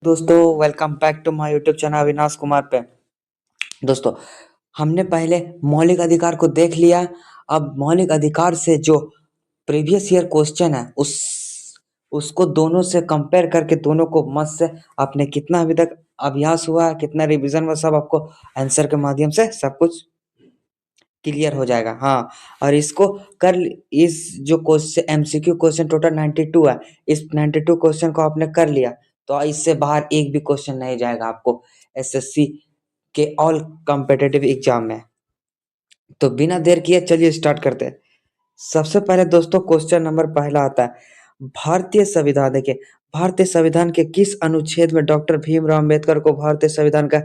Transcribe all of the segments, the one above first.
दोस्तों welcome back to my YouTube channel Avinash Kumar पे। दोस्तों हमने पहले मौलिक अधिकार को देख लिया। अब मौलिक अधिकार से जो प्रीवियस ईयर क्वेश्चन है उसको दोनों से कंपेयर करके दोनों को मत से आपने कितना अभी तक अभ्यास हुआ, कितना रिवीजन हुआ, सब आपको आंसर के माध्यम से सब कुछ क्लियर हो जाएगा। हाँ, और इसको कर इस जो क्वेश्चन एमसीक्यू क्वेश्चन टोटल 92 है, इस 92 क्वेश्चन को आपने कर लिया तो इससे बाहर एक भी क्वेश्चन नहीं जाएगा आपको एसएससी के ऑल कॉम्पिटिटिव एग्जाम में। तो बिना देर किए चलिए स्टार्ट करते हैं। सबसे पहले दोस्तों क्वेश्चन नंबर पहला आता है भारतीय संविधान। देखिए, भारतीय संविधान के किस अनुच्छेद में डॉक्टर भीमराव अम्बेडकर को भारतीय संविधान का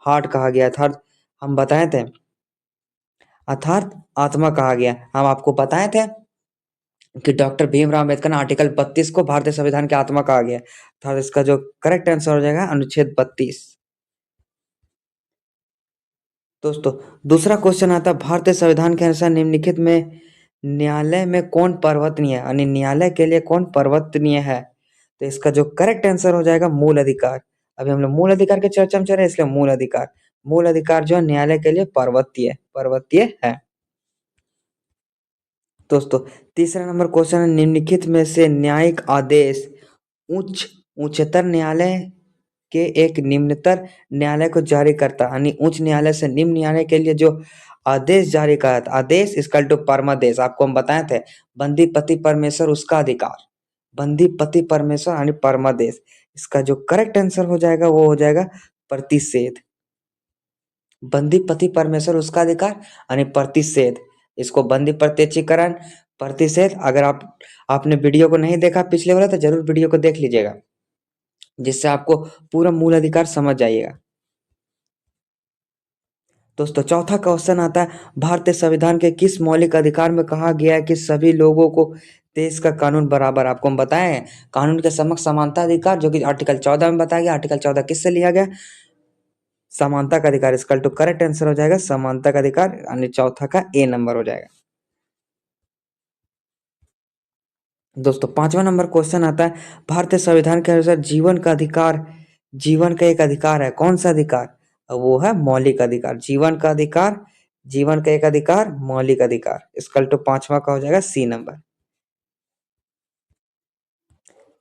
हार्ट कहा गया था? हम बताए थे अर्थात आत्मा कहा गया। हम आपको बताए थे कि डॉक्टर भीमराव अम्बेडकर ने आर्टिकल 32 को भारतीय संविधान की आत्मा कहा गया, अर्थात इसका जो करेक्ट आंसर हो जाएगा अनुच्छेद 32। दोस्तों दूसरा क्वेश्चन आता है भारतीय संविधान के अनुसार निम्नलिखित में न्यायालय में कौन पर्वतनीय है, यानी न्यायालय के लिए कौन पर्वतनीय है? तो इसका जो करेक्ट आंसर हो जाएगा मूल अधिकार। अभी हम लोग मूल अधिकार की चर्चा में चल रहे हैं, इसलिए मूल अधिकार जो है न्यायालय के लिए पर्वतीय है। दोस्तों तीसरा नंबर क्वेश्चन है निम्नलिखित में से न्यायिक आदेश उच्चतर न्यायालय के एक निम्नतर न्यायालय को जारी करता, यानी उच्च न्यायालय से निम्न न्यायालय के लिए जो आदेश जारी करता, आदेश इसका टू परमादेश। आपको हम बताए थे बंदी पति परमेश्वर उसका अधिकार, बंदी पति परमेश्वर यानी परमादेश। इसका जो करेक्ट आंसर हो जाएगा वो हो जाएगा प्रतिषेध। बंदी पति परमेश्वर उसका अधिकार यानी प्रतिषेध, इसको बंदी प्रत्यक्षीकरण प्रतिषेध। अगर आपने वीडियो को नहीं देखा पिछले वाला तो जरूर वीडियो को देख लीजिएगा, जिससे आपको पूरा मूल अधिकार समझ जाइएगा। दोस्तों चौथा क्वेश्चन आता है भारतीय संविधान के किस मौलिक अधिकार में कहा गया है कि सभी लोगों को देश का कानून बराबर? आपको हम बताए हैं कानून के समक्ष समानता अधिकार, जो कि आर्टिकल 14 में बताया गया। आर्टिकल 14 किससे लिया गया? समानता का अधिकार। इसका तो करेक्ट आंसर हो जाएगा समानता का अधिकार, यानी चौथा का ए नंबर हो जाएगा। दोस्तों पांचवा नंबर क्वेश्चन आता है भारतीय संविधान के अनुसार जीवन का एक अधिकार है, कौन सा अधिकार? वो है मौलिक अधिकार। जीवन का एक अधिकार मौलिक अधिकार। इसका तो पांचवा का हो जाएगा सी नंबर।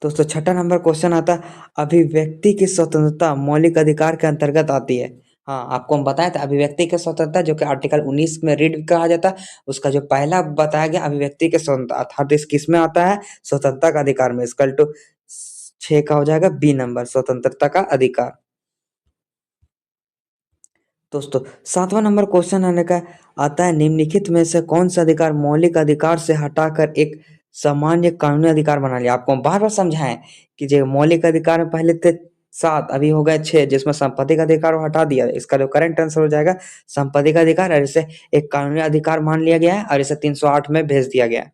दोस्तों छठा नंबर क्वेश्चन आता है अभिव्यक्ति की स्वतंत्रता मौलिक अधिकार के अंतर्गत आती है। हाँ, आपको हम बताया था अभिव्यक्ति की स्वतंत्रता, जो कि आर्टिकल 19 में रीड कहा जाता है, उसका जो पहला बताया गया अभिव्यक्ति की स्वतंत्रता, अर्थात इस किस में आता है? स्वतंत्रता का अधिकार में। इसका टू 6 का हो जाएगा बी नंबर, स्वतंत्रता का अधिकार। दोस्तों सातवां नंबर क्वेश्चन आने का आता है निम्नलिखित में से कौन सा अधिकार मौलिक अधिकार से हटाकर एक सामान्य कानूनी अधिकार बना लिया? आपको हम बार बार समझाएं कि जो मौलिक अधिकार में पहले थे 7, अभी हो गए 6, जिसमें संपत्ति का अधिकार वो हटा दिया। इसका जो करेंट आंसर हो जाएगा संपत्ति का अधिकार, और इसे एक कानूनी अधिकार मान लिया गया है और इसे 308 में भेज दिया गया है।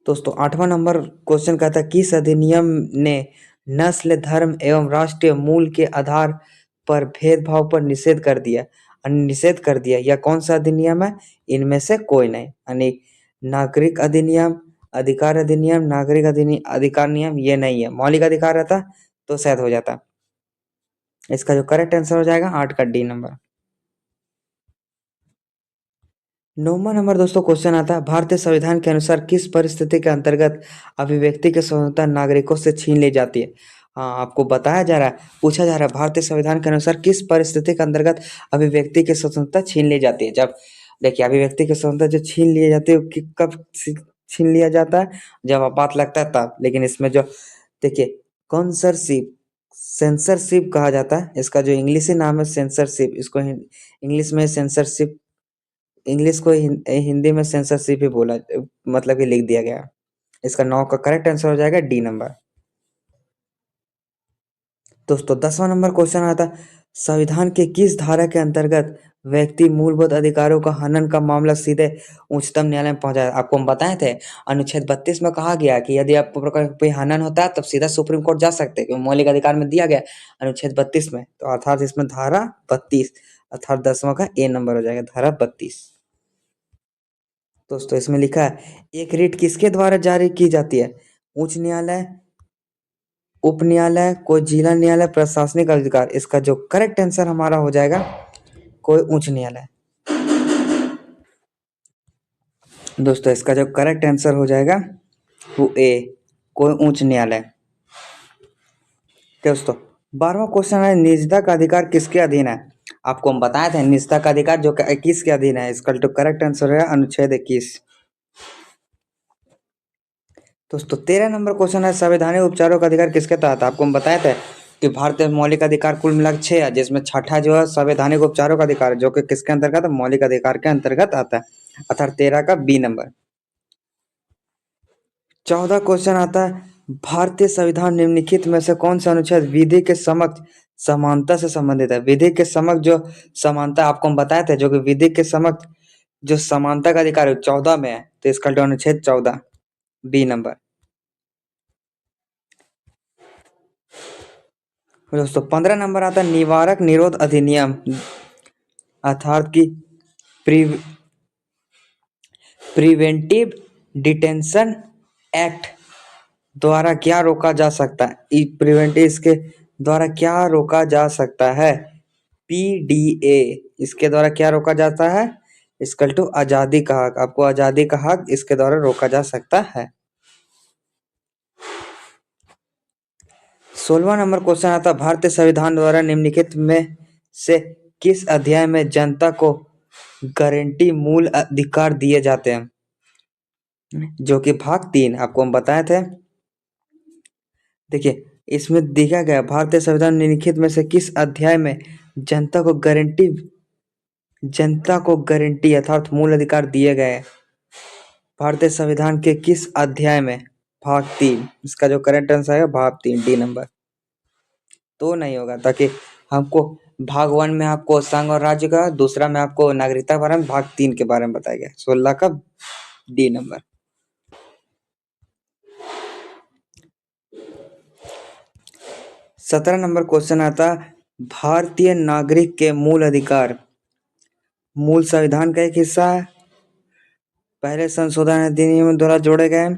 दोस्तों आठवां नंबर क्वेश्चन कहता है किस अधिनियम ने नस्ल धर्म एवं राष्ट्रीय मूल के आधार पर भेदभाव पर निषेध कर दिया। यह कौन सा अधिनियम है? इनमें से कोई नहीं, यानी नागरिक अधिनियम, अधिकार अधिनियम, अधिकार नियम ये नहीं है। मौलिक अधिकार रहता तो शायद हो जाता। इसका जो करेक्ट आंसर हो जाएगा 8 का डी नंबर। नौवां नंबर दोस्तों क्वेश्चन आता है भारतीय संविधान के अनुसार किस परिस्थिति के अंतर्गत अभिव्यक्ति की स्वतंत्रता नागरिकों से छीन ली जाती है? हाँ, आपको बताया जा रहा है, पूछा जा रहा है भारतीय संविधान के अनुसार किस परिस्थिति के अंतर्गत अभिव्यक्ति की स्वतंत्रता छीन ली जाती है? जब देखिए अभिव्यक्ति की स्वतंत्रता जो छीन ली जाती है कब छीन लिया जाता है? जब आपात लगता है तब। लेकिन इसमें जो देखिए सेंसरशिप कहा जाता है, इसका जो इंग्लिश नाम है सेंसरशिप, इसको इंग्लिश में सेंसरशिप, इंग्लिश को हिंदी में सेंसरशिप ही बोला, मतलब कि लिख दिया गया। इसका 9 का करेक्ट आंसर हो जाएगा डी नंबर। दोस्तों 10वां नंबर क्वेश्चन आता है संविधान के किस धारा के अंतर्गत व्यक्ति मूलभूत अधिकारों का हनन का मामला सीधे उच्चतम न्यायालय में पहुंचा? आपको हम बताए थे अनुच्छेद 32 में कहा गया कि यदि आप कोई हनन होता है तब सीधा सुप्रीम कोर्ट जा सकते हैं, क्योंकि मौलिक अधिकार में दिया गया अनुच्छेद 32 में। तो अर्थात इसमें धारा 32, अर्थात 10वां का ए नंबर हो जाएगा धारा 32। दोस्तों इसमें लिखा है एक रिट किसके द्वारा जारी की जाती है? उच्च न्यायालय, उप न्यायालय, कोई जिला न्यायालय, प्रशासनिक अधिकार। इसका जो करेक्ट आंसर हमारा हो जाएगा कोई उच्च न्यायालय। दोस्तों इसका जो करेक्ट आंसर हो जाएगा वो ए, कोई उच्च न्यायालय। दोस्तों 12वां क्वेश्चन है, निजता का अधिकार किसके अधीन है? आपको हम बताए थे निजता का अधिकार जो कि 21 के अधीन है। इसका जो करेक्ट आंसर है अनुच्छेद 21। दोस्तों 13 नंबर क्वेश्चन है, संवैधानिक उपचारों का अधिकार किसके तहत? आपको हम बताए थे कि भारतीय मौलिक अधिकार कुल मिलाकर 6 है, जिसमें छठा जो है संवैधानिक उपचारों का अधिकार है, जो कि किसके अंतर्गत है? मौलिक अधिकार के अंतर्गत आता है, अर्थात 13 का बी नंबर। 14 क्वेश्चन आता है, भारतीय संविधान निम्नलिखित में से कौन सा अनुच्छेद विधि के समक्ष समानता से संबंधित है? विधि के समक्ष जो समानता आपको हम बताए थे, जो कि विधि के समक्ष जो समानता का अधिकार है 14 में है, तो इसका जो अनुच्छेद 14 बी नंबर। दोस्तों 15 नंबर आता है, निवारक निरोध अधिनियम अर्थात की प्रिवेंटिव डिटेंशन एक्ट द्वारा क्या रोका जा सकता है? प्रिवेंटिव इसके द्वारा क्या रोका जा सकता है? पीडीए इसके द्वारा क्या रोका जाता है? इसकल टू आजादी का हक। आपको आजादी का हक इसके द्वारा रोका जा सकता है। 16वां नंबर क्वेश्चन आता है, भारतीय संविधान द्वारा निम्नलिखित में से किस अध्याय में जनता को गारंटी मूल अधिकार दिए जाते हैं? जो कि भाग 3 आपको हम बताए थे। देखिए इसमें दिखा गया भारतीय संविधान निम्नलिखित में से किस अध्याय में जनता को गारंटी अर्थात मूल अधिकार दिए गए हैं? भारतीय संविधान के किस अध्याय में? भाग 3। इसका जो करेक्ट आंसर है भाग 3 डी नंबर। तो नहीं होगा, ताकि हमको भाग 1 में आपको संघ और राज्य का, दूसरा में आपको नागरिकता के बारे में, भाग 3 के बारे में बताया गया 16 का डी नंबर। 17 नंबर क्वेश्चन आता, भारतीय नागरिक के मूल अधिकार मूल संविधान का एक हिस्सा है, पहले संशोधन अधिनियम द्वारा जोड़े गए,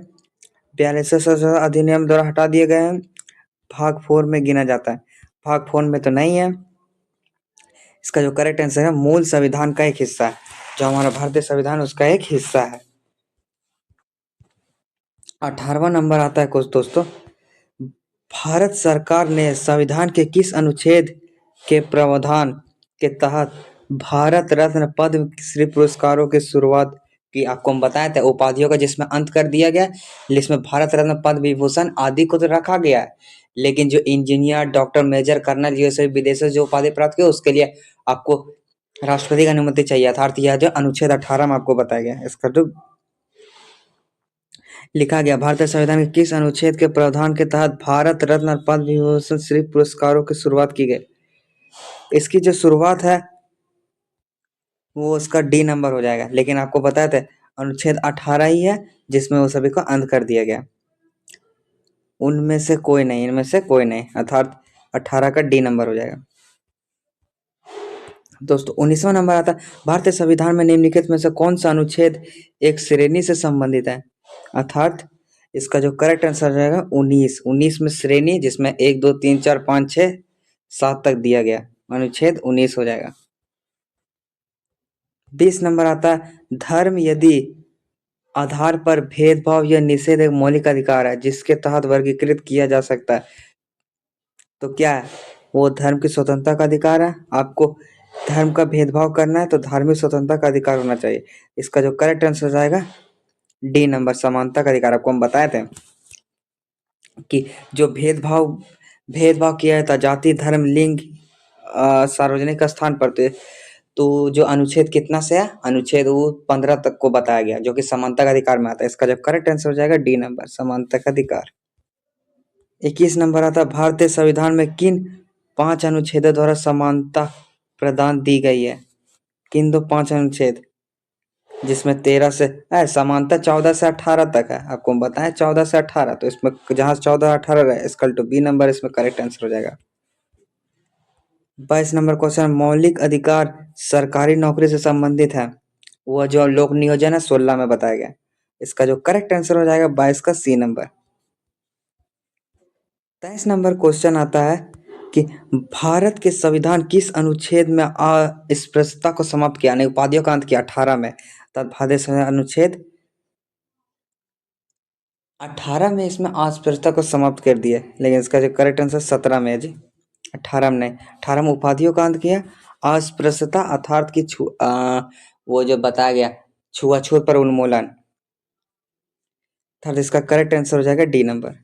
42वें संशोधन अधिनियम द्वारा हटा दिए गए हैं, भाग 4 में गिना जाता है। भाग 4 में तो नहीं है। इसका जो करेक्ट आंसर है मूल संविधान का एक हिस्सा है, जो हमारा भारतीय संविधान उसका एक हिस्सा है। 18वां नंबर आता है कुछ दोस्तों, भारत सरकार ने संविधान के किस अनुच्छेद के प्रावधान के तहत भारत रत्न पद्म श्री पुरस्कारों की शुरुआत की? आपको हम बताए थे उपाधियों का जिसमें अंत कर दिया गया, जिसमें भारत रत्न पद्म विभूषण आदि को तो रखा गया है, लेकिन जो इंजीनियर, डॉक्टर, मेजर, कर्नल जैसे विदेशों जो उपाधि प्राप्त की उसके लिए आपको राष्ट्रपति की अनुमति चाहिए, अर्थात यह जो अनुच्छेद 18 में आपको बताया गया। इसका जो लिखा गया भारतीय संविधान के किस अनुच्छेद के प्रावधान के तहत भारत रत्न और पद्म विभूषण श्री पुरस्कारों की शुरुआत की गई? इसकी जो शुरुआत है वो उसका डी नंबर हो जाएगा, लेकिन आपको बताया था अनुच्छेद 18 ही है जिसमें वो सभी को अंत कर दिया गया। उनमें से कोई नहीं, इनमें से कोई नहीं, अर्थात 18 का डी नंबर हो जाएगा। दोस्तों 19वां नंबर आता है, भारतीय संविधान में निम्नलिखित में से कौन सा अनुच्छेद एक श्रेणी से संबंधित है? अर्थात इसका जो करेक्ट आंसर रहेगा 19 में श्रेणी, जिसमें 1 2 3 4 5 6 7 तक दिया गया, अनुच्छेद 19 हो जाएगा। 20 नंबर आता है, धर्म यदि आधार पर भेदभाव या निषेध एक मौलिक अधिकार है जिसके तहत वर्गीकृत किया जा सकता है, तो क्या है वो? धर्म की स्वतंत्रता का अधिकार है। आपको धर्म का भेदभाव करना है तो धार्मिक स्वतंत्रता का अधिकार होना चाहिए। इसका जो करेक्ट आंसर जाएगा डी नंबर, समानता का अधिकार। आपको हम बताए थे कि जो भेदभाव किया जाता जाति, धर्म, लिंग, सार्वजनिक स्थान पर, तो जो अनुच्छेद कितना से है? अनुच्छेद वो 15 तक को बताया गया, जो कि समानता का अधिकार में आता है। इसका जब करेक्ट आंसर हो जाएगा डी नंबर, समानता का अधिकार। 21 नंबर आता है, भारतीय संविधान में किन 5 अनुच्छेदों द्वारा समानता प्रदान दी गई है? किन दो 5 अनुच्छेद, जिसमें 13 से समानता 14 से 18 तक है। आपको हम बताएं 14 से 18, तो इसमें जहां 14 18 रहे इसका टू बी नंबर, इसमें करेक्ट आंसर हो जाएगा। 22 नंबर क्वेश्चन, मौलिक अधिकार सरकारी नौकरी से संबंधित है, वह जो लोक नियोजन है 16 में बताया गया। इसका जो करेक्ट आंसर हो जाएगा 22 का सी नंबर। 23 नंबर क्वेश्चन आता है कि भारत के संविधान किस अनुच्छेद में अस्पृश्यता को समाप्त किया, नहीं उपाधियों का अंत किया? 18 में। अर्थात भारतीय संविधान अनुच्छेद 18 में इसमें अस्पृश्यता को समाप्त कर दिया, लेकिन इसका जो करेक्ट आंसर 17 में है जी। 18 में नहीं, 18 में उपाधियों का अंत किया। अस्पृश्यता अर्थात की वो जो बताया गया छुआछूत पर उन्मूलन, अर्थात इसका करेक्ट आंसर हो जाएगा डी नंबर।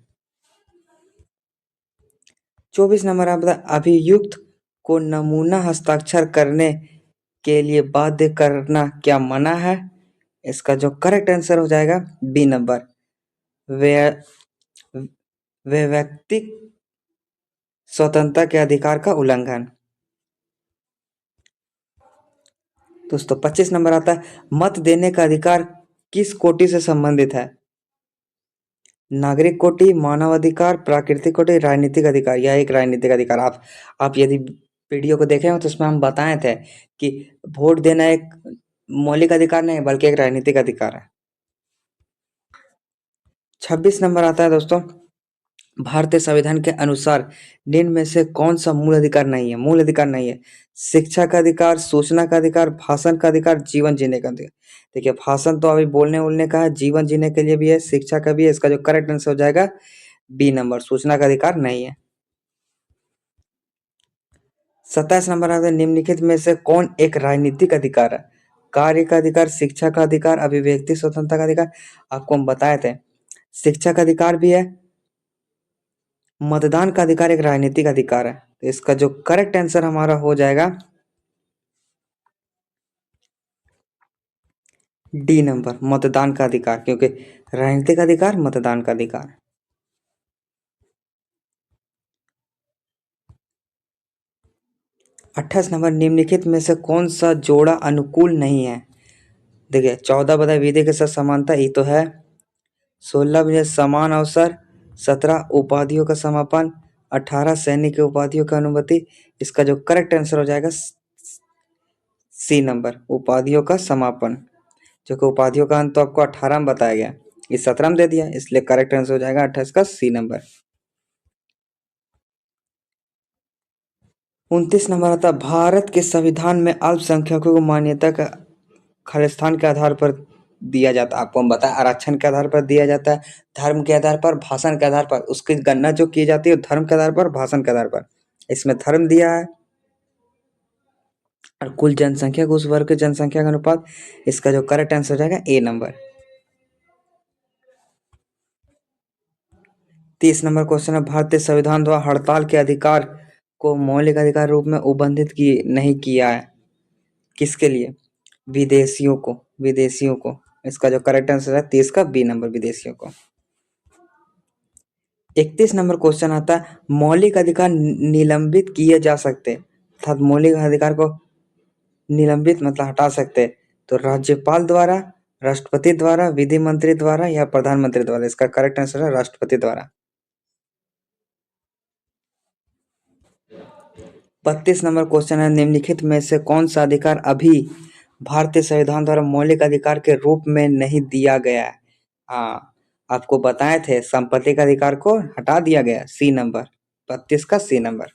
24 नंबर आप बता, अभियुक्त को नमूना हस्ताक्षर करने के लिए बाध्य करना क्या मना है? इसका जो करेक्ट आंसर हो जाएगा बी नंबर, वे व्यक्तिक स्वतंत्रता के अधिकार का उल्लंघन। दोस्तों 25 नंबर आता है, मत देने का अधिकार किस कोटि से संबंधित है? नागरिक कोटि, मानव अधिकार, प्राकृतिक कोटि, राजनीतिक अधिकार। यह एक राजनीतिक अधिकार। आप यदि वीडियो को देखे हो तो उसमें हम बताए थे कि वोट देना एक मौलिक अधिकार नहीं बल्कि एक राजनीतिक अधिकार है। 26 नंबर आता है दोस्तों, भारतीय संविधान के अनुसार निम्न में से कौन सा मूल अधिकार नहीं है? मूल अधिकार नहीं है, शिक्षा का अधिकार, सूचना का अधिकार, भाषण का अधिकार, जीवन जीने का अधिकार। देखिए भाषण तो अभी बोलने उलने का है, जीवन जीने के लिए भी है, शिक्षा का भी है। इसका जो करेक्ट आंसर हो जाएगा बी नंबर, सूचना का अधिकार नहीं है। 27 नंबर आता है, निम्नलिखित में से कौन एक राजनीतिक अधिकार है? कार्य का अधिकार, शिक्षा का अधिकार, अभिव्यक्ति स्वतंत्रता का अधिकार। आपको हम बताए थे शिक्षा का अधिकार भी है, मतदान का अधिकार एक राजनीतिक अधिकार है। तो इसका जो करेक्ट आंसर हमारा हो जाएगा डी नंबर, मतदान का अधिकार, क्योंकि राजनीतिक अधिकार मतदान का अधिकार। 28 नंबर, निम्नलिखित में से कौन सा जोड़ा अनुकूल नहीं है? देखिए 14 बधा विधि के साथ समानता ये तो है, 16 में समान अवसर, 17 उपाधियों का समापन, 18 सैनिक उपाधियों की अनुमति। इसका जो करेक्ट आंसर हो जाएगा सी नंबर, उपाधियों का समापन। जो कि उपाधियों का अंत तो आपको 18 में बताया गया, इस 17 में दे दिया, इसलिए करेक्ट आंसर हो जाएगा 28 का सी नंबर। 29 नंबर आता है, भारत के संविधान में अल्पसंख्यकों को मान्यता का खालिस्तान के आधार पर दिया जाता है। आपको हम बताया आरक्षण के आधार पर दिया जाता है, धर्म के आधार पर, भाषण के आधार पर। उसकी गणना जो की जाती है धर्म के आधार पर, भाषण के आधार पर। इसमें धर्म दिया है और कुल जनसंख्या को उस वर्ग की जनसंख्या का अनुपात। इसका जो करेक्ट आंसर हो जाएगा ए नंबर। 30 नंबर क्वेश्चन है, भारतीय संविधान द्वारा हड़ताल के अधिकार को मौलिक अधिकार रूप में उल्लंघित की नहीं किया है, किसके लिए? विदेशियों को, विदेशियों को। इसका जो करेक्ट आंसर है 30 का बी नंबर, विदेशियों को। 31 नंबर क्वेश्चन आता है, मौलिक अधिकार निलंबित किए जा सकते, अर्थात मौलिक अधिकार को निलंबित मतलब हटा सकते, तो राज्यपाल द्वारा, राष्ट्रपति द्वारा, विधि मंत्री द्वारा या प्रधानमंत्री द्वारा। इसका करेक्ट आंसर है राष्ट्रपति द्वारा। 32 नंबर क्वेश्चन है, निम्नलिखित में से कौन सा अधिकार अभी भारतीय संविधान द्वारा मौलिक अधिकार के रूप में नहीं दिया गया है? हाँ आपको बताए थे संपत्ति का अधिकार को हटा दिया गया, सी नंबर, 32 का सी नंबर।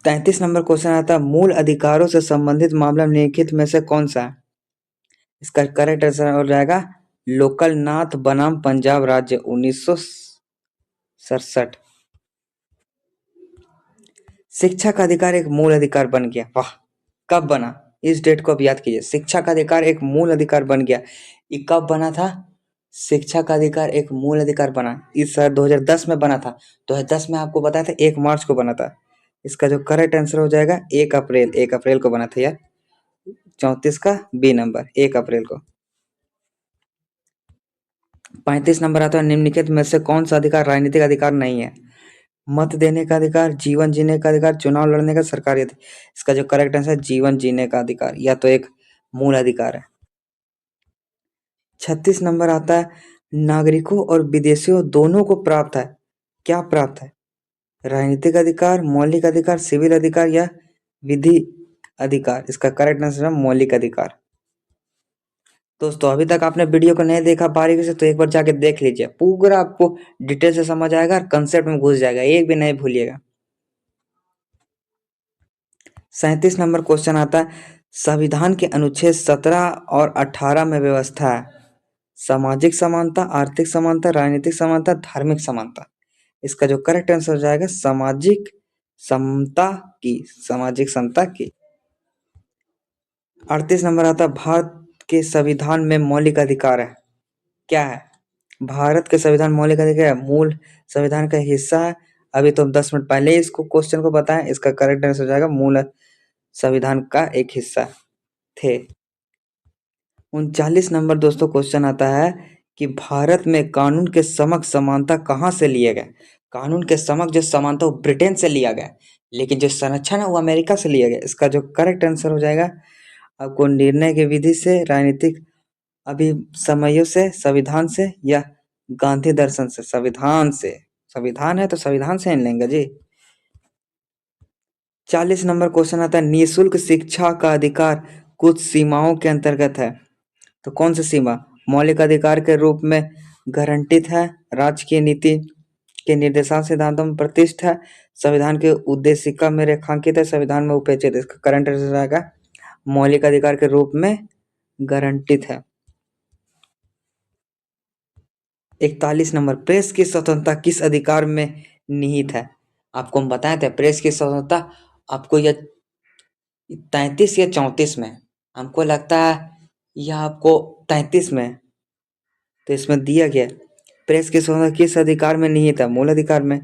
33 नंबर क्वेश्चन आता है, मूल अधिकारों से संबंधित मामला निम्नलिखित में से कौन सा है? इसका करेक्ट आंसर हो जाएगा लोकल नाथ बनाम पंजाब राज्य 1967। शिक्षा का अधिकार एक मूल अधिकार बन गया, वाह कब बना? इस डेट को अब याद कीजिए, शिक्षा का अधिकार एक मूल अधिकार बन गया। ये कब बना था? शिक्षा का अधिकार एक मूल अधिकार बना इस साल 2010 में बना था। 2010 में आपको बताया था 1 मार्च को बना था। इसका जो करेक्ट आंसर हो जाएगा 1 अप्रैल, 1 अप्रैल को बना था यार। 34 का बी नंबर, 1 अप्रैल को। 35 नंबर आता है, निम्नलिखित में से कौन सा अधिकार राजनीतिक अधिकार नहीं है? मत देने का अधिकार, जीवन जीने का अधिकार, चुनाव लड़ने का सरकारी अधिकार। इसका जो करेक्ट आंसर है जीवन जीने का अधिकार, या तो एक मूल अधिकार है। 36 नंबर आता है, नागरिकों और विदेशियों दोनों को प्राप्त है, क्या प्राप्त है? राजनीतिक अधिकार, मौलिक अधिकार, सिविल अधिकार या विधि अधिकार। इसका करेक्ट आंसर है मौलिक अधिकार। दोस्तों अभी तक आपने वीडियो को नहीं देखा बारीकी से तो एक बार जाके देख लीजिए, पूरा आपको डिटेल से समझ आएगा और कंसेप्ट में घुस जाएगा, एक भी नहीं भूलिएगा। 37 नंबर क्वेश्चन आता है, संविधान के अनुच्छेद 17 और 18 में व्यवस्था है सामाजिक समानता, आर्थिक समानता, राजनीतिक समानता, धार्मिक समानता। इसका जो करेक्ट आंसर हो जाएगा सामाजिक समता की, सामाजिक समता की। 38 नंबर आता है, भारत के संविधान में मौलिक अधिकार है, क्या है? भारत के संविधान मौलिक अधिकार है, मूल संविधान का हिस्सा है। अभी तो 10 मिनट पहले ही इसको क्वेश्चन को बताएं, इसका करेक्ट आंसर हो जाएगा मूल संविधान का एक हिस्सा थे। 39 नंबर दोस्तों क्वेश्चन आता है कि भारत में कानून के समक्ष समानता कहाँ से लिया गया? कानून के समक्ष जो समानता वो ब्रिटेन से लिया गया, लेकिन जो संरक्षण है वो अमेरिका से लिया गया। इसका जो करेक्ट आंसर हो जाएगा आपको निर्णय की विधि से, राजनीतिक अभी समयों से, संविधान से या गांधी दर्शन से। संविधान से, संविधान है तो संविधान से ही लेंगे जी। 40 नंबर क्वेश्चन आता है, निःशुल्क शिक्षा का अधिकार कुछ सीमाओं के अंतर्गत है, तो कौन सी सीमा? मौलिक अधिकार के रूप में गारंटित है, राजकीय नीति के निर्देशांक सिद्धांतों में प्रतिष्ठित है, संविधान के उद्देशिका में रेखांकित है, संविधान में उपेक्षित है। इसका करंट आंसर आएगा मौलिक अधिकार के रूप में गारंटित है। 41 नंबर, प्रेस की स्वतंत्रता किस अधिकार में निहित है? आपको हम बताए थे प्रेस की स्वतंत्रता आपको यह 33 या 34 में, हमको लगता है यह आपको 33 में, तो इसमें दिया गया प्रेस की स्वतंत्रता किस अधिकार में निहित है? मूल अधिकार में।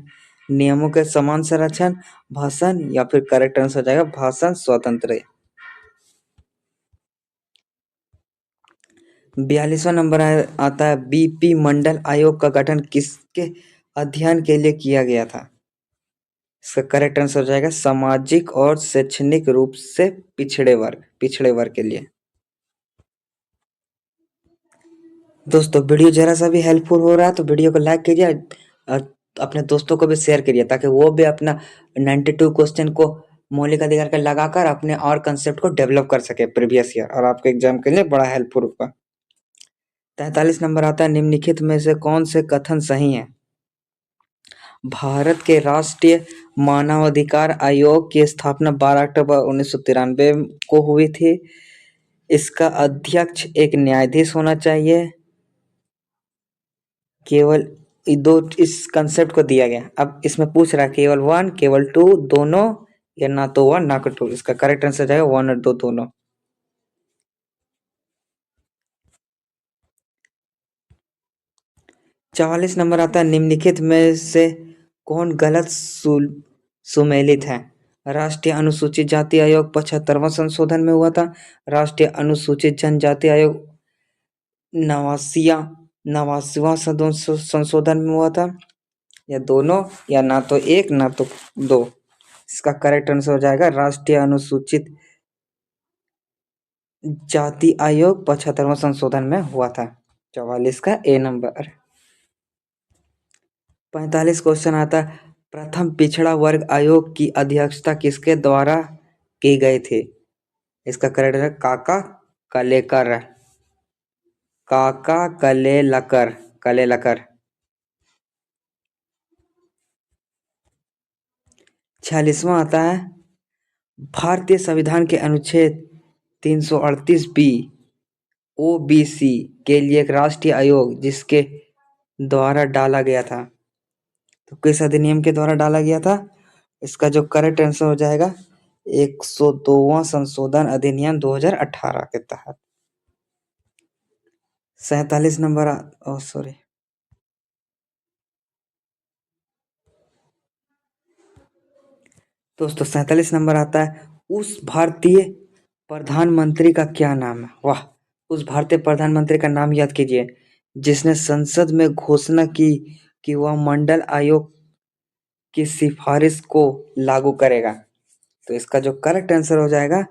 नियमों के समान संरक्षण, भाषण, या फिर करेक्ट आंसर हो जाएगा भाषण स्वतंत्र। 42वां नंबर आता है, बीपी मंडल आयोग का गठन किसके अध्ययन के लिए किया गया था? इसका करेक्ट आंसर हो जाएगा सामाजिक और शैक्षणिक रूप से पिछड़े वर्ग के लिए। दोस्तों वीडियो जरा सा भी हेल्पफुल हो रहा है तो वीडियो को लाइक कीजिए और अपने दोस्तों को भी शेयर करिए, ताकि वो भी अपना 92 क्वेश्चन को मौलिक अधिकार का लगाकर अपने और कंसेप्ट को डेवलप कर सके प्रीवियस ईयर, और आपके एग्जाम के लिए बड़ा हेल्पफुल होगा। 43 नंबर आता है, निम्नलिखित में से कौन से कथन सही है? भारत के राष्ट्रीय मानवाधिकार आयोग की स्थापना 12 अक्टूबर 1993 को हुई थी। इसका अध्यक्ष एक न्यायाधीश होना चाहिए। केवल दो इस कंसेप्ट को दिया गया। अब इसमें पूछ रहा है केवल 1, केवल 2, दोनों, या ना तो 1 ना तो 2। इसका करेक्ट आंसर जाएगा 1 और 2 दोनों। 44 नंबर आता है, निम्नलिखित में से कौन गलत सुमेलित है? राष्ट्रीय अनुसूचित जाति आयोग 75वां संशोधन में हुआ था, राष्ट्रीय अनुसूचित जनजाति आयोग 89वां संशोधन में हुआ था, या दोनों, या ना तो 1 ना तो 2। इसका करेक्ट आंसर हो जाएगा राष्ट्रीय अनुसूचित जाति आयोग 75वां संशोधन में हुआ था। 44 का ए नंबर। 45 क्वेश्चन आता है, प्रथम पिछड़ा वर्ग आयोग की अध्यक्षता किसके द्वारा की गई थी? इसका करेक्ट है काका कलेकर, काका कलेलकर। 46वां आता है, भारतीय संविधान के अनुच्छेद 338 बी ओबीसी के लिए एक राष्ट्रीय आयोग जिसके द्वारा डाला गया था, तो किस अधिनियम के द्वारा डाला गया था? इसका जो करेक्ट आंसर हो जाएगा 102वां संशोधन अधिनियम 2018 के तहत। 47 नंबर सॉरी, दोस्तों 47 नंबर आता है, उस भारतीय प्रधानमंत्री का क्या नाम है? वाह, उस भारतीय प्रधानमंत्री का नाम याद कीजिए जिसने संसद में घोषणा की कि वह मंडल आयोग की सिफारिश को लागू करेगा। तो इसका जो करेक्ट आंसर हो जाएगा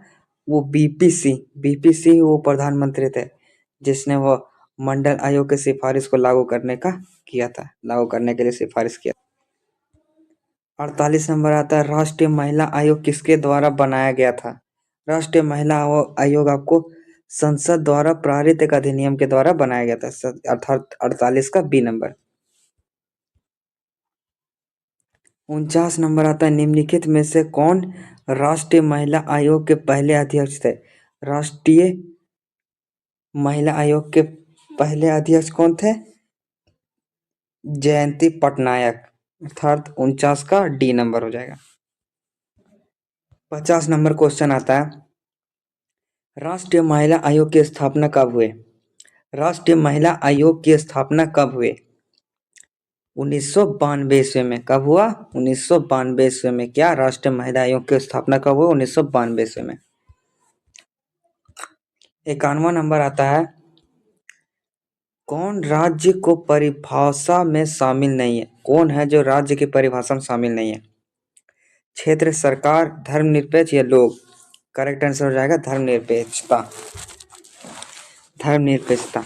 वो बीपीसी वो प्रधानमंत्री थे जिसने वो मंडल आयोग के सिफारिश को लागू करने का किया था, लागू करने के लिए सिफारिश किया। 48 नंबर आता है, राष्ट्रीय महिला आयोग किसके द्वारा बनाया गया था? राष्ट्रीय महिला आयोग आपको संसद द्वारा पारित एक अधिनियम के द्वारा बनाया गया था, अर्थात 48 का बी नंबर। 49 नंबर आता है, निम्नलिखित में से कौन राष्ट्रीय महिला आयोग के पहले अध्यक्ष थे? राष्ट्रीय महिला आयोग के पहले अध्यक्ष कौन थे? जयंती पटनायक, अर्थात 49 का डी नंबर हो जाएगा। 50 नंबर क्वेश्चन आता है, राष्ट्रीय महिला आयोग की स्थापना कब हुई? राष्ट्रीय महिला आयोग की स्थापना कब हुई? 1992 ईस्वी में। कब हुआ? 1992 ईस्वी में। क्या राष्ट्रीय महिला आयोग की स्थापना कब हुई? 1992 ईस्वी में। 51वां नंबर आता है, कौन राज्य को परिभाषा में शामिल नहीं है? कौन है जो राज्य की परिभाषा में शामिल नहीं है? क्षेत्र, सरकार, धर्मनिरपेक्ष या लोग? करेक्ट आंसर हो जाएगा धर्मनिरपेक्षता। धर्मनिरपेक्षता।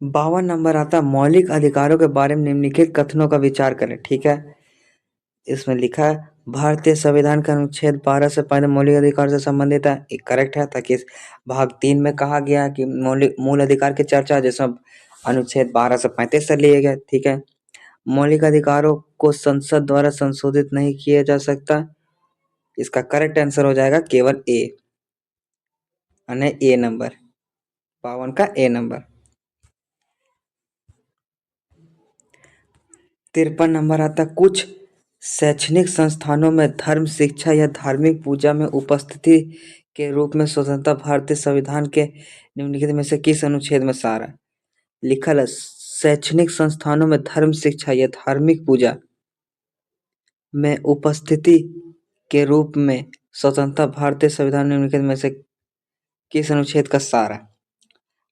52 नंबर आता, मौलिक अधिकारों के बारे में निम्नलिखित कथनों का विचार करें। ठीक है, इसमें लिखा है भारतीय संविधान का अनुच्छेद 12 से 15 मौलिक अधिकार से संबंधित है। एक करेक्ट है, ताकि इस भाग 3 में कहा गया है कि मूल अधिकार की चर्चा, जिसमें अनुच्छेद 12 से 35 से लिए गए। ठीक है, मौलिक अधिकारों को संसद द्वारा संशोधित नहीं किया जा सकता। इसका करेक्ट आंसर हो जाएगा केवल ए, यानी ए नंबर, 52 का ए नंबर। 53 नंबर आता, कुछ शैक्षणिक संस्थानों में धर्म शिक्षा या धार्मिक पूजा में उपस्थिति के रूप में स्वतंत्रता भारतीय संविधान के निम्नलिखित में से किस अनुच्छेद में सारा? लिखल है, शैक्षणिक संस्थानों में धर्म शिक्षा या धार्मिक पूजा में उपस्थिति के रूप में स्वतंत्रता भारतीय संविधान निम्नलिखित में से किस अनुच्छेद का सार है?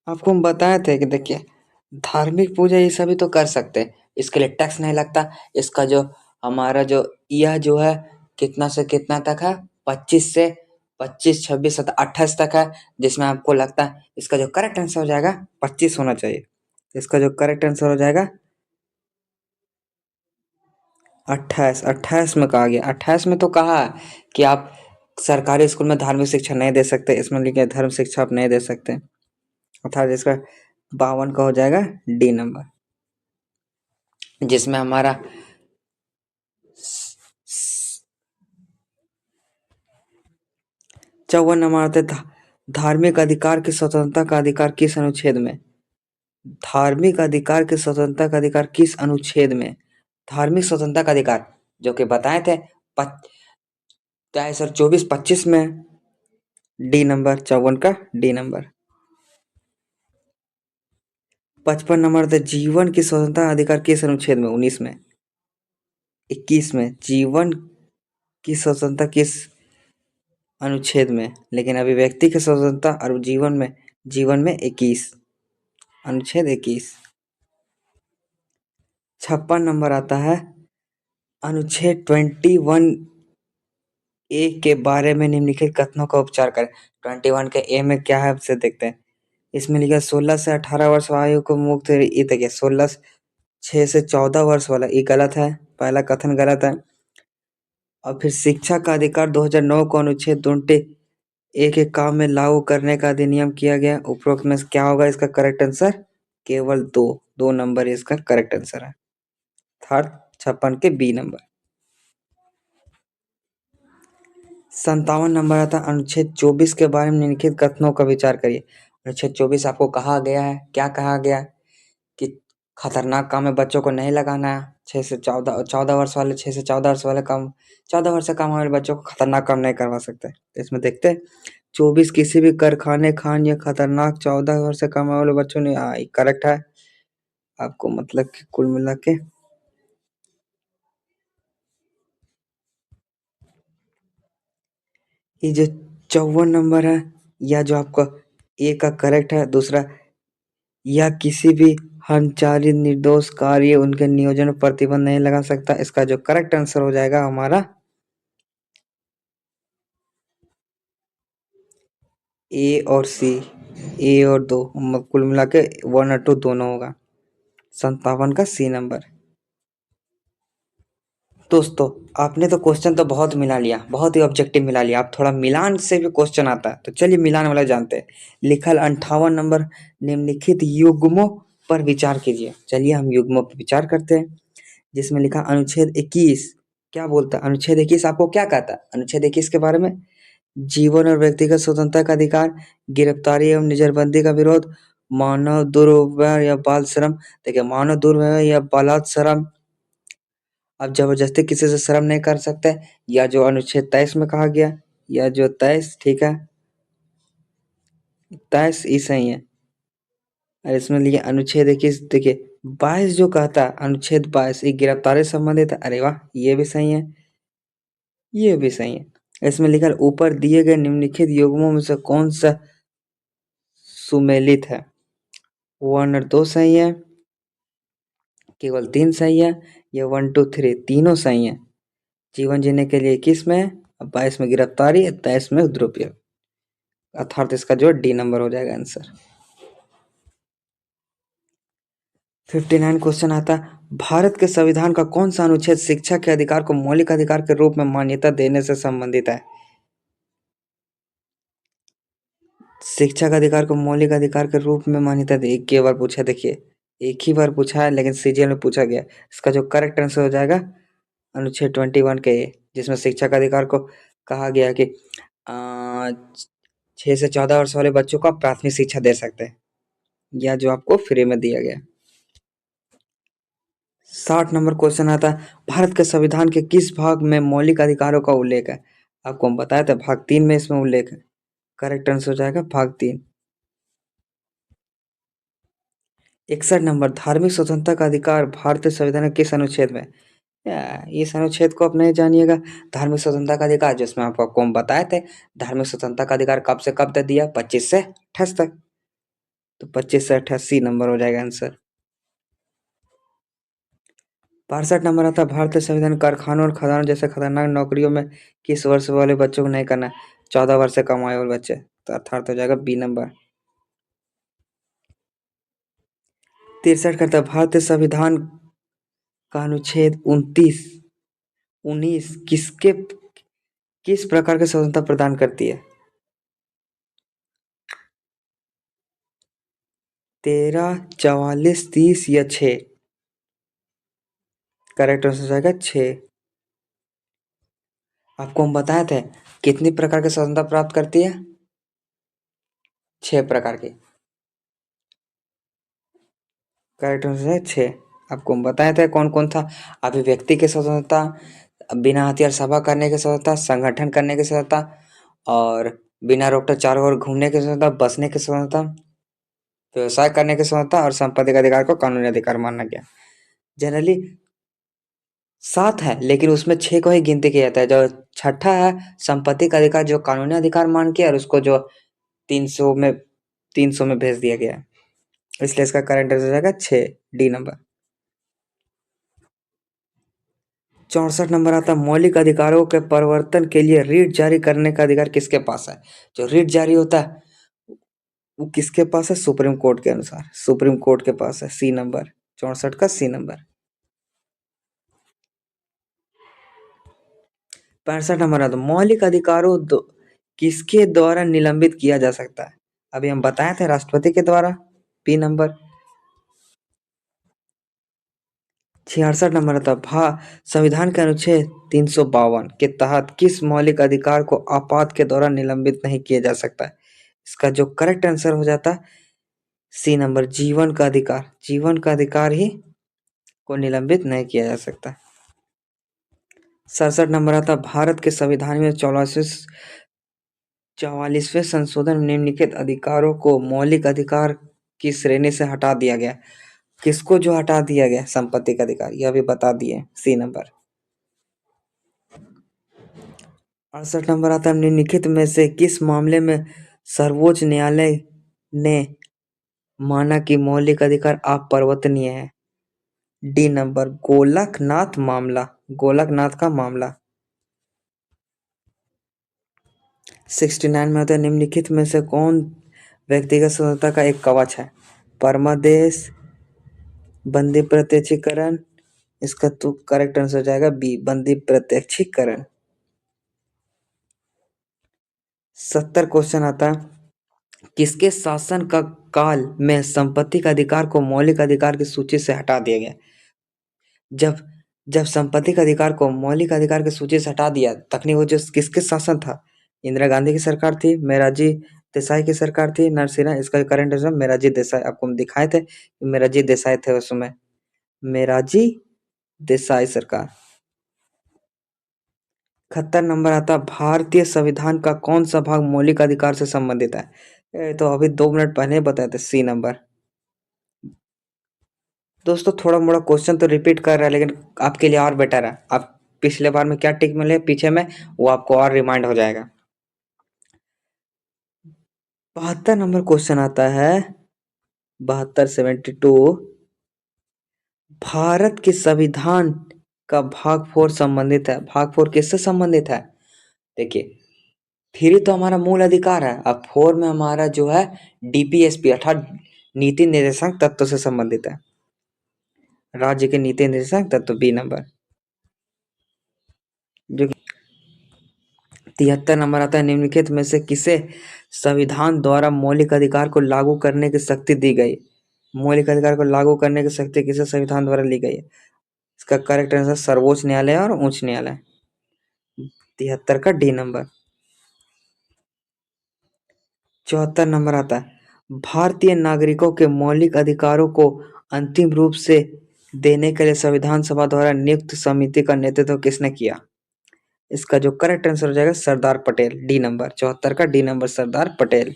आपको हम बताए थे कि देखिए, धार्मिक पूजा ये सभी तो कर सकते हैं, इसके लिए टैक्स नहीं लगता। इसका जो हमारा जो यह जो है कितना से कितना तक है, 25 से 25, 26, 28 तक है, जिसमें आपको लगता है इसका जो करेक्ट आंसर हो जाएगा 25 होना चाहिए। इसका जो करेक्ट आंसर हो जाएगा 28। 28 में कहा गया, 28 में तो कहा है कि आप सरकारी स्कूल में धार्मिक शिक्षा नहीं दे सकते। इसमें लिखा है धर्म शिक्षा आप नहीं दे सकते, अर्थात इसका 52 का हो जाएगा डी नंबर, जिसमें हमारा 54 नंबर आते, धार्मिक अधिकार की स्वतंत्रता का अधिकार किस अनुच्छेद में? धार्मिक अधिकार की स्वतंत्रता का अधिकार किस अनुच्छेद में? धार्मिक स्वतंत्रता का अधिकार जो कि बताए थे 24-25 में, डी नंबर, 54 का डी नंबर। 55 नंबर थे, जीवन की स्वतंत्रता अधिकार किस अनुच्छेद में? 19 में। 21 में। जीवन की स्वतंत्रता किस अनुच्छेद में? लेकिन अभिव्यक्ति की स्वतंत्रता और जीवन में 21, अनुच्छेद 21। 56 नंबर आता है, अनुच्छेद 21 ए के बारे में निम्नलिखित कथनों का उपचार करें। 21 के ए में क्या है आपसे देखते हैं। इसमें लिखा 16 से 18 वर्ष आयु को मुक्त, ये देखिए 16 6 से 14 वर्ष वाला, ये गलत है, पहला कथन गलत है। और फिर शिक्षा का अधिकार 2009 को अनुच्छेद 22 ए के काम में लागू करने का अधिनियम किया गया। उपरोक्त में क्या होगा इसका करेक्ट आंसर? केवल 2 नंबर इसका करेक्ट आंसर है, थर्ड 56 के बी नंबर। 57 नंबर आता, अनुच्छेद 24 के बारे में निम्नलिखित कथनों का विचार करिए। अनुच्छेद 24 आपको कहा गया है, क्या कहा गया कि खतरनाक काम में बच्चों को नहीं लगाना है। 6 से 14 वर्ष वाले, 6 से 14 वर्ष वाले काम, 14 वर्ष से कम वाले बच्चों को खतरनाक काम नहीं करवा सकते। तो इसमें देखते हैं 24 किसी भी कारखाने, खान या खतरनाक 14 वर्ष से कम वाले बच्चों ने, करेक्ट है आपको, मतलब कि कुल मिला के ये जो 54 नंबर है, या जो आपका ए का करेक्ट है। दूसरा, या किसी भी हनचाली निर्दोष कार्य उनके नियोजन पर प्रतिबंध नहीं लगा सकता। इसका जो करेक्ट आंसर हो जाएगा हमारा ए और सी, ए और 2, कुल मिला के 1 और 2 दोनों होगा। 57 का सी नंबर। दोस्तों आपने तो क्वेश्चन तो बहुत मिला लिया, बहुत ही ऑब्जेक्टिव मिला लिया। आप थोड़ा मिलान से भी क्वेश्चन आता है तो चलिए मिलान वाला जानते हैं। लिखल 58 नंबर निम्नलिखित युग्मों पर विचार कीजिए। चलिए हम युग्मों पर विचार करते हैं। जिसमें लिखा अनुच्छेद 21 क्या बोलता है? अनुच्छेद 21 आपको क्या कहता है? अनुच्छेद 21 के बारे में जीवन और व्यक्तिगत स्वतंत्रता का अधिकार, गिरफ्तारी एवं नजरबंदी का विरोध, मानव दुर्व्यवहार या बाल श्रम। देखिए मानव दुर्व्यवहार या बालात श्रम, आप जबरदस्ती किसी से श्रम नहीं कर सकते, या जो अनुच्छेद 23 में कहा गया, या जो 23 ठीक है 23 ई सही है। और इसमें लिखिए अनुच्छेद 21 देखिए 22 जो कहता है, अनुच्छेद 22 ये गिरफ्तारी से संबंधित है। अरे वाह ये भी सही है, ये भी सही है। इसमें लिखा है, ऊपर दिए गए निम्नलिखित युग्मों में से कौन सा सुमेलित है? 1 और 2 सही है, केवल 3 सही है, या 1 2 3 तीनों सही है। जीवन जीने के लिए 21 में, 22 में गिरफ्तारी, 23 में दुरुपयोग, अर्थात इसका जो डी नंबर हो जाएगा आंसर। 59 क्वेश्चन आता है, भारत के संविधान का कौन सा अनुच्छेद शिक्षा के अधिकार को मौलिक अधिकार के रूप में मान्यता देने से संबंधित है? शिक्षा का अधिकार को मौलिक अधिकार के रूप में मान्यता दे, एक ही बार पूछा, देखिए एक ही बार पूछा है लेकिन सीजीएल में पूछा गया। इसका जो करेक्ट आंसर हो जाएगा अनुच्छेद 21 के, जिसमें शिक्षा का अधिकार को कहा गया कि 6 से 14 वर्ष वाले बच्चों को आप प्राथमिक शिक्षा दे सकते हैं, या जो आपको फ्री में दिया गया। 60 नंबर क्वेश्चन आता है, भारत के संविधान के किस भाग में मौलिक अधिकारों का उल्लेख है? आपको हम बताया था भाग 3 में इसमें उल्लेख है। करेक्ट आंसर हो जाएगा भाग 3। 61 नंबर, धार्मिक स्वतंत्रता का अधिकार भारतीय संविधान के किस अनुच्छेद में? इस अनुच्छेद को आप नहीं जानिएगा। धार्मिक स्वतंत्रता का अधिकार जिसमें आपको हम बताए थे, धार्मिक स्वतंत्रता का अधिकार कब से कब तक दिया? 25 से 28 तक। तो 25 से 88 नंबर हो जाएगा आंसर। 62 नंबर आता है, भारतीय संविधान कारखानों और खदानों जैसे खतरनाक नौकरियों में किस वर्ष वाले बच्चों को नहीं करना है? 14 वर्ष से कम आयु वाले बच्चे, तो अर्थात हो जाएगा बी नंबर। 63 करता है, भारतीय संविधान का अनुच्छेद 19 किस प्रकार की स्वतंत्रता प्रदान करती है? 13, 44, 30 या 6? करेक्ट आंसर हो जाएगा 6। आपको हम बताए थे कितनी प्रकार की स्वतंत्रता प्राप्त करती है? 6 प्रकार की। करेक्ट आंसर है 6। आपको हम बताए थे कौन कौन था? अभिव्यक्ति की स्वतंत्रता, बिना हथियार सभा करने की स्वतंत्रता, संगठन करने की स्वतंत्रता, और बिना रोक टोक चारों ओर घूमने की स्वतंत्रता, बसने की स्वतंत्रता, व्यवसाय करने की स्वतंत्रता, और संपत्ति का अधिकार को कानूनी अधिकार माना गया। जनरली 7 है लेकिन उसमें 6 को ही गिनती किया जाता है। जो छठा है संपत्ति का अधिकार, जो कानूनी अधिकार मान के और उसको जो 300 में भेज दिया गया है, इसलिए इसका करेक्ट आंसर हो जाएगा 6, डी नंबर। 64 नंबर आता है, मौलिक अधिकारों के परिवर्तन के लिए रीट जारी करने का अधिकार किसके पास है? जो रीट जारी होता है वो किसके पास है? सुप्रीम कोर्ट के अनुसार सुप्रीम कोर्ट के पास है, सी नंबर। 64 का सी नंबर। 65 नंबर आता है, मौलिक अधिकारों किसके द्वारा निलंबित किया जा सकता है? अभी हम बताए थे राष्ट्रपति के द्वारा, पी नंबर। 66 नंबर आता है, संविधान के अनुच्छेद 352 के तहत किस मौलिक अधिकार को आपात के दौरान निलंबित नहीं किया जा सकता है? इसका जो करेक्ट आंसर हो जाता है सी नंबर, जीवन का अधिकार। जीवन का अधिकार ही को निलंबित नहीं किया जा सकता। 67 नंबर आता है, भारत के संविधान में 44वें संशोधन में निम्नलिखित अधिकारों को मौलिक अधिकार की श्रेणी से हटा दिया गया। किसको जो हटा दिया गया? संपत्ति का अधिकार, यह भी बता दिए, सी नंबर। 68 नंबर आता है, निम्नलिखित में से किस मामले में सर्वोच्च न्यायालय ने माना कि मौलिक अधिकार अपरिवर्तनीय है? डी नंबर, गोलकनाथ मामला, गोलकनाथ का मामला। 69 में आता है, निम्नलिखित में से कौन व्यक्तिगत स्वतंत्रता का एक कवच है? परमादेश, बंदी प्रत्यक्षीकरण, इसका तो करेक्ट आंसर हो जाएगा बी, बंदी प्रत्यक्षीकरण। 70 क्वेश्चन आता है, किसके शासन का काल में संपत्ति का अधिकार को मौलिक अधिकार की सूची से हटा दिया गया? जब जब संपत्ति का अधिकार को मौलिक अधिकार की सूची से हटा दिया, तखनी वो जो किसके शासन था? इंदिरा गांधी की सरकार थी, मोरारजी देसाई की सरकार थी, नरसिम्हा। इसका करंट आंसर मोरारजी देसाई। आपको हम दिखाए थे मोरारजी देसाई थे उस समय, मोरारजी देसाई सरकार। 71 नंबर आता, भारतीय संविधान का कौन सा भाग मौलिक अधिकार से संबंधित है? ये तो अभी 2 मिनट पहले ही बताए थे, सी नंबर। दोस्तों थोड़ा मोड़ा क्वेश्चन तो रिपीट कर रहा है, लेकिन आपके लिए और बेटर है। आप पिछले बार में क्या टिक मिले पीछे में, वो आपको और रिमाइंड हो जाएगा। 72 नंबर क्वेश्चन आता है, 72 भारत के संविधान का भाग 4 संबंधित है। भाग 4 किससे संबंधित है? देखिए, 3 तो हमारा मूल अधिकार है, अब 4 में हमारा जो है डीपीएसपी अर्थात नीति निर्देशक तत्व से संबंधित है। राज्य के नीति निर्देशक तत्व, बी नंबर। जो 73 नंबर आता है, निम्नलिखित में से किसे संविधान द्वारा मौलिक अधिकार को लागू करने की शक्ति दी गई? मौलिक अधिकार को लागू करने की शक्ति किसे संविधान द्वारा ली गई है? इसका करेक्ट आंसर सर्वोच्च न्यायालय और उच्च न्यायालय। 73 का डी नंबर। 74 नंबर आता है, भारतीय नागरिकों के मौलिक अधिकारों को अंतिम रूप से देने के लिए संविधान सभा द्वारा नियुक्त समिति का नेतृत्व किसने किया? इसका जो करेक्ट आंसर हो जाएगा सरदार पटेल, डी नंबर। 74 का D number Sardar Patel.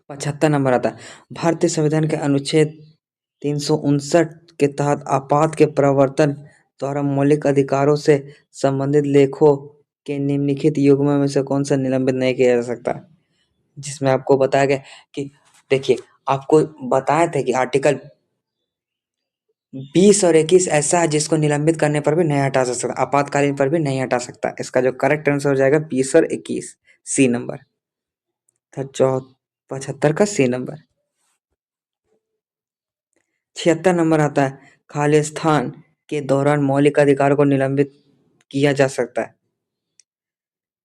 75 number आता है, भारतीय संविधान के अनुच्छेद 359 के तहत आपात के प्रवर्तन द्वारा मौलिक अधिकारों से संबंधित लेखों के निम्नलिखित युग्मों में से कौन सा निलंबित नहीं किया जा सकता? जिसमें आपको बताया गया कि देखिए, आपको बताए थे कि आर्टिकल 20 और 21 ऐसा है जिसको निलंबित करने पर भी नहीं हटा जा सकता, आपातकालीन पर भी नहीं हटा सकता। इसका जो करेक्ट आंसर हो जाएगा 20 और 21, सी नंबर। 75 का सी नंबर। 76 नंबर आता है, खालिस्तान के दौरान मौलिक अधिकारों को निलंबित किया जा सकता है।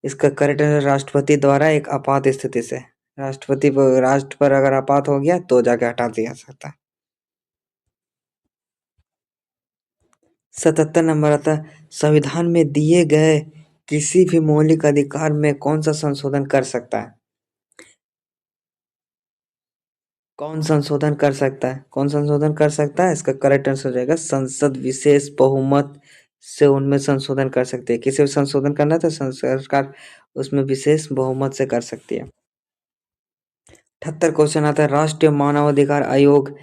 इसका करेक्ट आंसर राष्ट्रपति द्वारा एक आपात स्थिति से, राष्ट्र पर अगर आपात हो गया तो जाके हटा दिया जा सकता है। 77 नंबर आता है, संविधान में दिए गए किसी भी मौलिक अधिकार में कौन सा संशोधन कर सकता है? कौन संशोधन कर सकता है? कौन संशोधन कर सकता है? इसका करेक्ट आंसर हो जाएगा संसद विशेष बहुमत से उनमें संशोधन कर सकती है। किसी भी संशोधन करना है तो सरकार उसमें विशेष बहुमत से कर सकती है। 78 क्वेश्चन आता है, राष्ट्रीय मानवाधिकार आयोग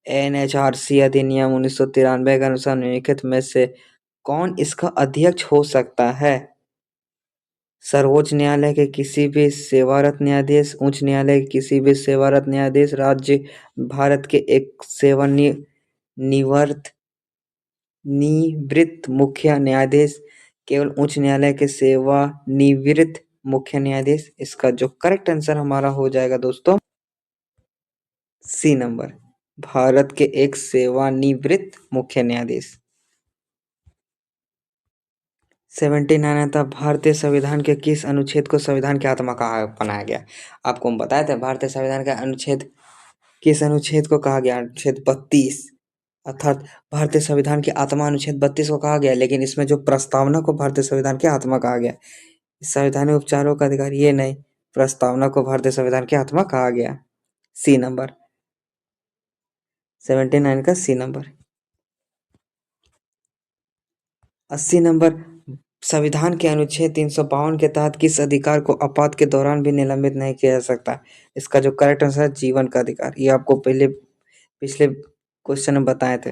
एनएचआरसी अधिनियम 1993 के अनुसार निम्नलिखित में से कौन इसका अध्यक्ष हो सकता है? सर्वोच्च न्यायालय के किसी भी सेवारत न्यायाधीश, उच्च न्यायालय के किसी भी सेवारत न्यायाधीश, राज्य भारत के एक निवृत्त मुख्य न्यायाधीश, केवल उच्च न्यायालय के सेवानिवृत्त मुख्य न्यायाधीश। इसका जो करेक्ट आंसर हमारा हो जाएगा दोस्तों सी नंबर, भारत के एक सेवानिवृत्त मुख्य न्यायाधीश। 79 आता, भारतीय संविधान के किस अनुच्छेद को संविधान की आत्मा कहा बनाया गया? आपको हम बताए थे भारतीय संविधान का अनुच्छेद किस अनुच्छेद को कहा गया? अनुच्छेद 32, अर्थात भारतीय संविधान की आत्मा अनुच्छेद 32 को कहा गया, लेकिन इसमें जो प्रस्तावना को भारतीय संविधान की आत्मा कहा गया। संवैधानिक उपचारों का अधिकार ये नहीं, प्रस्तावना को भारतीय संविधान की आत्मा कहा गया, सी नंबर। 79 का सी नंबर। 80 नंबर, संविधान के अनुच्छेद 352 के तहत किस अधिकार को आपात के दौरान भी निलंबित नहीं किया जा सकता? इसका जो करेक्ट आंसर है जीवन का अधिकार। ये आपको पिछले क्वेश्चन में बताए थे,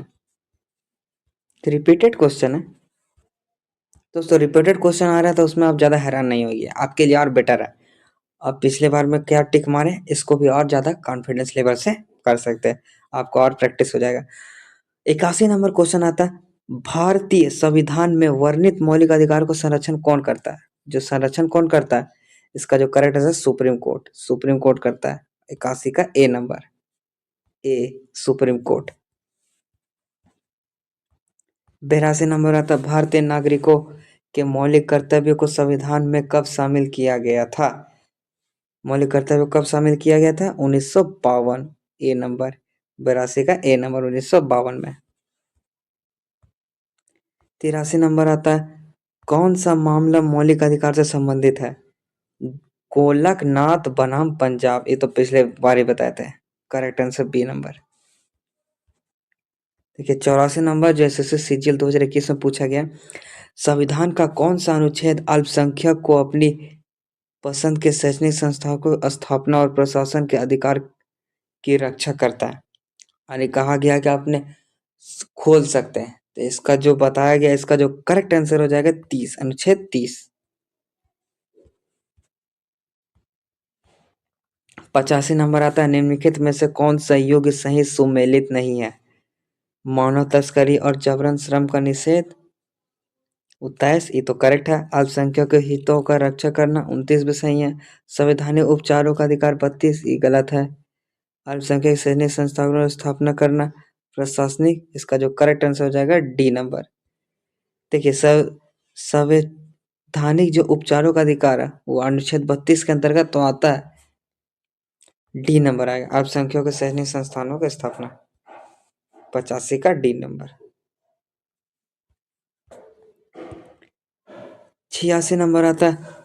रिपीटेड क्वेश्चन है दोस्तों। रिपीटेड क्वेश्चन आ रहा है तो उसमें आप ज़्यादा हैरान नहीं होइए, आपके लिए और बेटर है। अब पिछले बार में क्या टिक मारे, इसको भी और ज़्यादा कॉन्फिडेंस लेवल से कर सकते हैं, आपको और प्रैक्टिस हो जाएगा। 81 नंबर क्वेश्चन आता है, भारतीय संविधान में वर्णित मौलिक अधिकार को संरक्षण कौन करता है? जो संरक्षण कौन करता है? इसका जो correct answer supreme court, supreme court करता है। 81 का A number, A supreme court. 82 नंबर आता है, भारतीय नागरिकों के मौलिक कर्तव्यों को संविधान में कब शामिल किया गया था? मौलिक कर्तव्य कब शामिल किया गया था? 1952। ए नंबर 82 का ए नंबर 1952 में। 83 नंबर आता है, कौन सा मामला मौलिक अधिकार से संबंधित है? गोलकनाथ बनाम पंजाब, ये तो पिछले बार ही बताए थे। Correct answer B number. देखिए 84 नंबर जो एसएससी सीजीएल 2021 में पूछा गया, संविधान का कौन सा अनुच्छेद अल्पसंख्यक को अपनी पसंद के शैक्षणिक संस्थाओं को स्थापना और प्रशासन के अधिकार की रक्षा करता है? यानी कहा गया कि आपने खोल सकते हैं, तो इसका जो बताया गया, इसका जो करेक्ट आंसर हो जाएगा 30, अनुच्छेद 30। 85 नंबर आता है, निम्नलिखित में से कौन सा युग सही सुमेलित नहीं है? मानव तस्करी और जबरन श्रम का निषेध, 27 ये तो करेक्ट है। अल्पसंख्यक के हितों का रक्षा करना, 29 भी सही है। संवैधानिक उपचारों का अधिकार, 32 ये गलत है। अल्पसंख्यक सैनिक संस्थाओं की स्थापना करना, प्रशासनिक, इसका जो करेक्ट आंसर हो जाएगा डी नंबर। देखिए संवैधानिक जो उपचारों का अधिकार है वो अनुच्छेद 32 के अंतर्गत तो आता है, डी नंबर आएगा। अल्पसंख्यकों के सैनिक संस्थानों की स्थापना, 85 का डी नंबर। 86 नंबर आता है,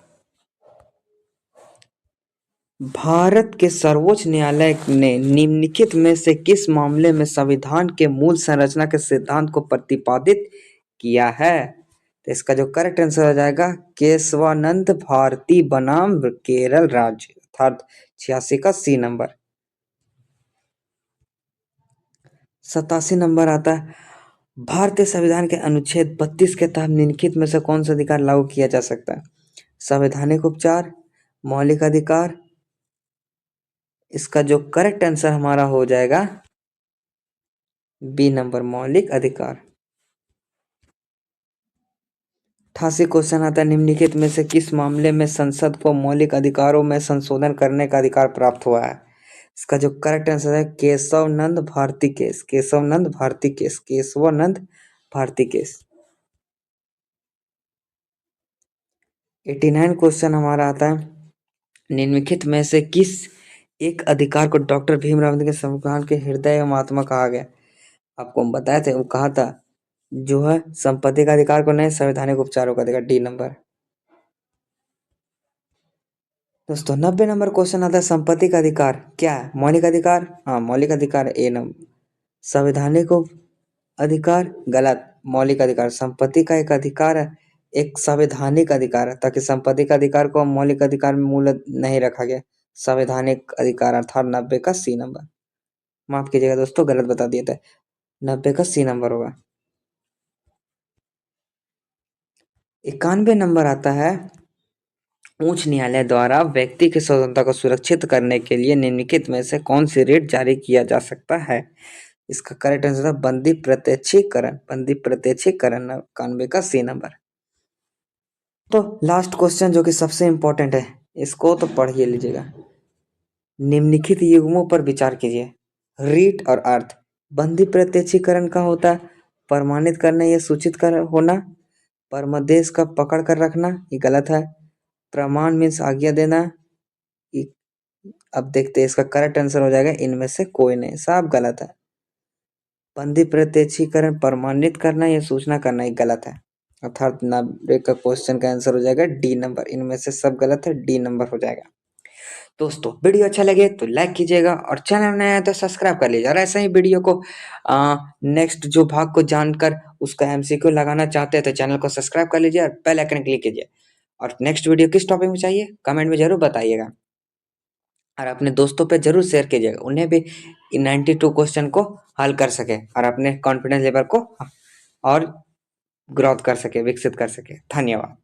भारत के सर्वोच्च न्यायालय ने निम्नलिखित में से किस मामले में संविधान के मूल संरचना के सिद्धांत को प्रतिपादित किया है? तो इसका जो करेक्ट आंसर हो जाएगा केशवानंद भारती बनाम केरल राज्य, अर्थात 86 का सी नंबर। 87 नंबर आता है, भारतीय संविधान के अनुच्छेद 32 के तहत निम्नलिखित में से कौन सा अधिकार लागू किया जा सकता है? संवैधानिक उपचार, मौलिक अधिकार, इसका जो करेक्ट आंसर हमारा हो जाएगा बी नंबर, मौलिक अधिकार। 88 क्वेश्चन आता है, निम्नलिखित में से किस मामले में संसद को मौलिक अधिकारों में संशोधन करने का अधिकार प्राप्त हुआ है? इसका जो करेक्ट आंसर है Keshavananda Bharati case, Keshavananda Bharati case, Keshavananda Bharati case. 89 question हमारा आता है, निम्नलिखित में से किस एक अधिकार को डॉक्टर भीमराव अम्बेडकर के संविधान के हृदय एवं आत्मा कहा गया? आपको हम बताए थे, वो कहा था जो है संपत्ति का अधिकार को नहीं, संवैधानिक उपचारों का अधिकार, डी नंबर। दोस्तों 90 नंबर क्वेश्चन आता है, संपत्ति का अधिकार क्या है? मौलिक अधिकार, हाँ मौलिक अधिकार ए नंबर। संवैधानिक अधिकार गलत, मौलिक अधिकार। संपत्ति का एक अधिकार है, एक संवैधानिक अधिकार है, ताकि संपत्ति का अधिकार को मौलिक अधिकार में मूल नहीं रखा गया। संवैधानिक अधिकार अर्थात 90 का सी नंबर। माफ कीजिएगा दोस्तों, गलत बता दिया था, 90 का सी नंबर होगा। 91 नंबर आता है, उच्च न्यायालय द्वारा व्यक्ति की स्वतंत्रता को सुरक्षित करने के लिए निम्नलिखित में से कौन सी रिट जारी किया जा सकता है? इसका करेक्ट आंसर है बंदी प्रत्यक्षीकरण, बंदी प्रत्यक्षीकरण, 91 का सी नंबर। तो लास्ट क्वेश्चन जो कि सबसे इंपॉर्टेंट है, इसको तो पढ़ ही लीजिएगा। निम्नलिखित युग्मों पर विचार कीजिए, रीट और अर्थ। बंदी प्रत्यक्षीकरण का होता है प्रमाणित करना या सूचित कर होना, परमदेश का पकड़ कर रखना, ये गलत है। प्रमाण मीन्स आज्ञा देना, अब देखते हैं इसका करेक्ट आंसर हो जाएगा इनमें से कोई नहीं, सब गलत है। बंदी प्रत्यक्षीकरण प्रमाणित करना या सूचना करना, ये गलत है, अर्थात 90 का क्वेश्चन का आंसर हो जाएगा डी नंबर। इनमें से सब गलत है, डी नंबर हो जाएगा। दोस्तों वीडियो अच्छा लगे तो लाइक कीजिएगा और चैनल नया है तो सब्सक्राइब कर लीजिए, और ऐसे ही वीडियो को नेक्स्ट जो भाग को जानकर उसका एमसीक्यू लगाना चाहते हैं तो चैनल को सब्सक्राइब कर लीजिए और बेल आइकन क्लिक कीजिए। और नेक्स्ट वीडियो किस टॉपिक में चाहिए कमेंट में जरूर बताइएगा, और अपने दोस्तों पे जरूर शेयर कीजिएगा, उन्हें भी 92 क्वेश्चन को हल कर सके और अपने कॉन्फिडेंस लेवल को और ग्रोथ कर सके, विकसित कर सके। धन्यवाद।